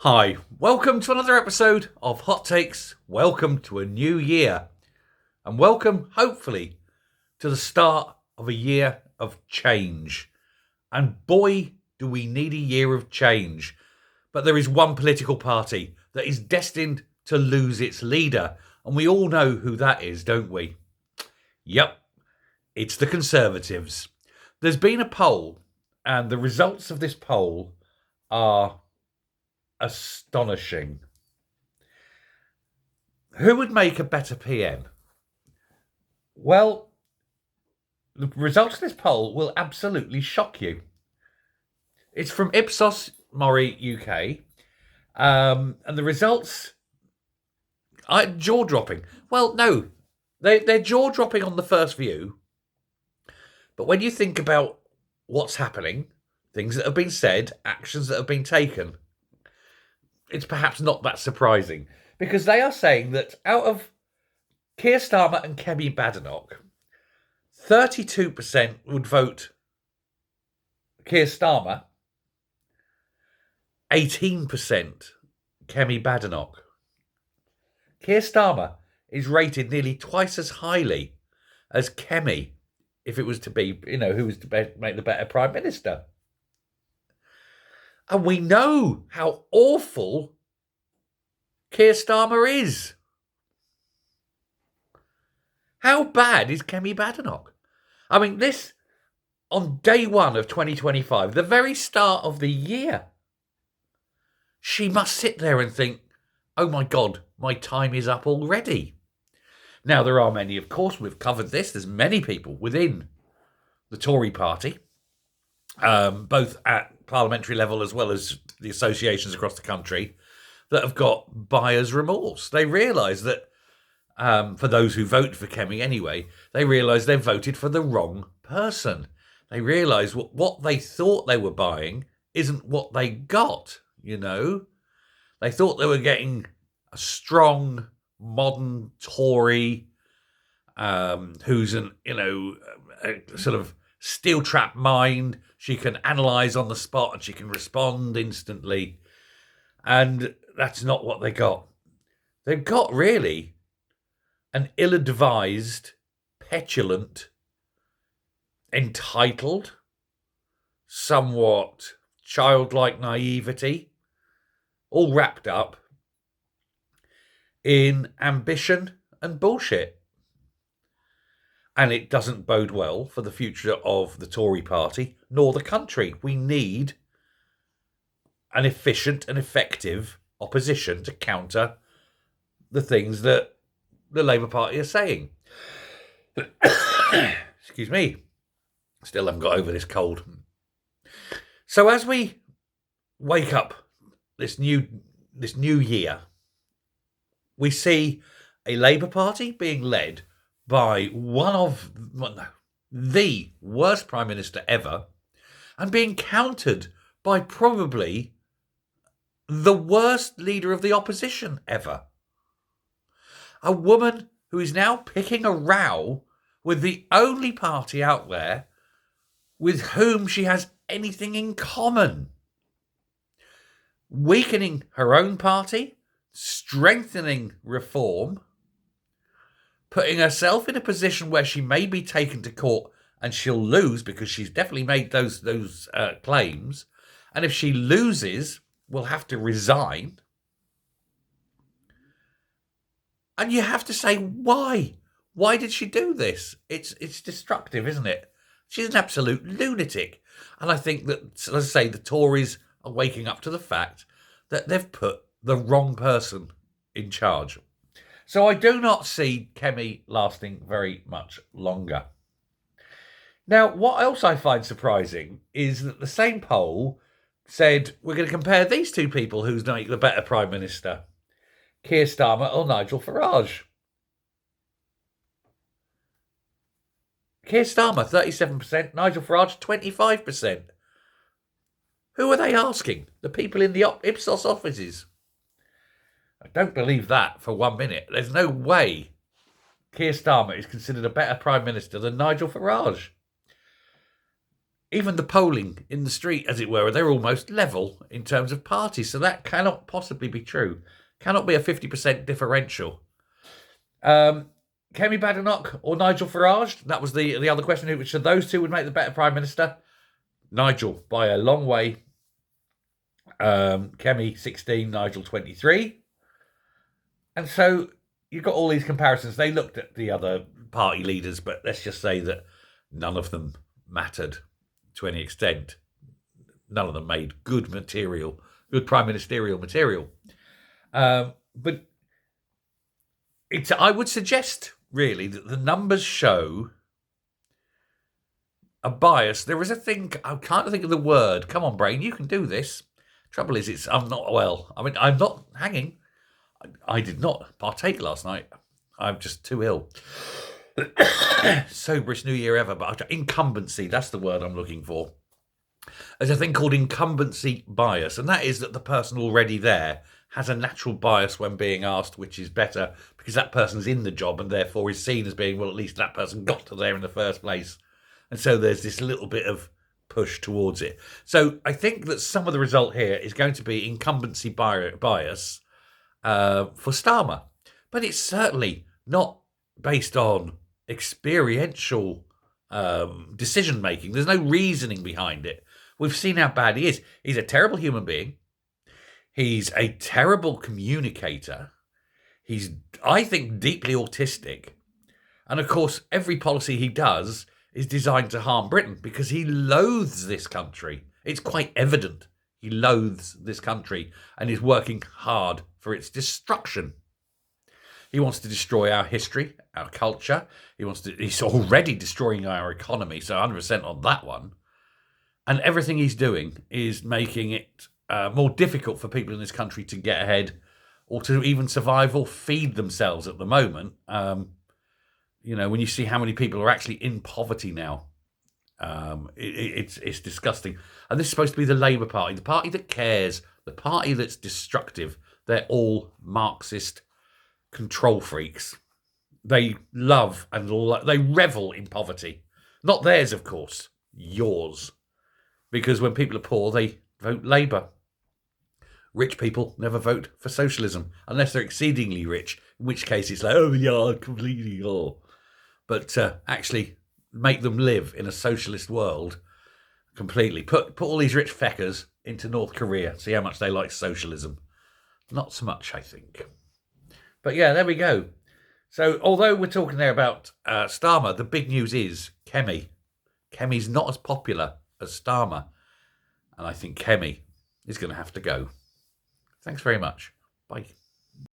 Hi, welcome to another episode of Hot Takes. Welcome to a new year. And welcome, hopefully, to the start of a year of change. And boy, do we need a year of change. But there is one political party that is destined to lose its leader. And we all know who that is, don't we? Yep, it's the Conservatives. There's been a poll, and the results of this poll are astonishing. Who would make a better PM? Well, the results of this poll will absolutely shock you. It's from Ipsos Mori UK, and the results are jaw-dropping. Well, no, they're jaw-dropping on the first view, but when you think about what's happening, things that have been said, actions that have been taken, it's perhaps not that surprising, because they are saying that out of Keir Starmer and Kemi Badenoch, 32% would vote Keir Starmer, 18% Kemi Badenoch. Keir Starmer is rated nearly twice as highly as Kemi if it was to be, who was to make the better Prime Minister. And we know how awful Keir Starmer is. How bad is Kemi Badenoch? I mean, this, on day one of 2025, the very start of the year, she must sit there and think, oh my God, my time is up already. Now, there are many, of course, we've covered this, there's many people within the Tory party, both at parliamentary level as well as the associations across the country, that have got buyer's remorse. They realise that, for those who vote for Kemi anyway, they realise they've voted for the wrong person. They realise what they thought they were buying isn't what they got, They thought they were getting a strong, modern Tory who's a sort of steel-trap mind. She can analyse on the spot and she can respond instantly. And that's not what they got. They've got, really, an ill-advised, petulant, entitled, somewhat childlike naivety, all wrapped up in ambition and bullshit. And it doesn't bode well for the future of the Tory party, nor the country. We need an efficient and effective opposition to counter the things that the Labour Party are saying. Excuse me. Still haven't got over this cold. So as we wake up this new year, we see a Labour Party being led by the worst Prime Minister ever, and being countered by probably the worst leader of the opposition ever. A woman who is now picking a row with the only party out there with whom she has anything in common. Weakening her own party, strengthening reform, putting herself in a position where she may be taken to court and she'll lose because she's definitely made those claims. And if she loses, will have to resign. And you have to say, why? Why did she do this? It's destructive, isn't it? She's an absolute lunatic. And I think that, let's say, the Tories are waking up to the fact that they've put the wrong person in charge. So I do not see Kemi lasting very much longer. Now, what else I find surprising is that the same poll said, we're going to compare these two people who's the better Prime Minister, Keir Starmer or Nigel Farage. Keir Starmer, 37%, Nigel Farage, 25%. Who are they asking? The people in the Ipsos offices. I don't believe that for 1 minute. There's no way Keir Starmer is considered a better Prime Minister than Nigel Farage. even the polling in the street, as it were, they're almost level in terms of parties. So that cannot possibly be true. Cannot be a 50% differential. Kemi Badenoch or Nigel Farage? That was the other question. Which of those two would make the better Prime Minister? Nigel, by a long way. Kemi, 16, Nigel, 23. And so you've got all these comparisons. They looked at the other party leaders, but let's just say that none of them mattered to any extent. None of them made good material, good prime ministerial material. But I would suggest, really, that the numbers show a bias. There is a thing, I can't think of the word. Come on, brain, you can do this. Trouble is, I'm not well. I mean, I'm not hanging. I did not partake last night. I'm just too ill. Soberest New Year ever, but incumbency, that's the word I'm looking for. There's a thing called incumbency bias, and that is that the person already there has a natural bias when being asked which is better, because that person's in the job and therefore is seen as being, well, at least that person got to there in the first place. And so there's this little bit of push towards it. So I think that some of the result here is going to be incumbency bias for Starmer. But it's certainly not based on experiential decision-making. There's no reasoning behind it. We've seen how bad he is. He's a terrible human being. He's a terrible communicator. He's, I think, deeply autistic. And of course, every policy he does is designed to harm Britain because he loathes this country. It's quite evident he loathes this country and is working hard for its destruction. He wants to destroy our history, our culture. He's already destroying our economy, so 100% on that one. And everything he's doing is making it more difficult for people in this country to get ahead or to even survive or feed themselves at the moment. When you see how many people are actually in poverty now, it's disgusting. And this is supposed to be the Labour Party, the party that cares, the party that's destructive. They're all Marxist control freaks. They love and they revel in poverty. Not theirs, of course, yours. Because when people are poor, they vote Labour. Rich people never vote for socialism, unless they're exceedingly rich, in which case it's like, oh, yeah, completely, oh. But actually make them live in a socialist world completely. Put all these rich feckers into North Korea, see how much they like socialism. Not so much, I think. But yeah, there we go. So although we're talking there about Starmer, the big news is Kemi. Kemi's not as popular as Starmer. And I think Kemi is going to have to go. Thanks very much. Bye.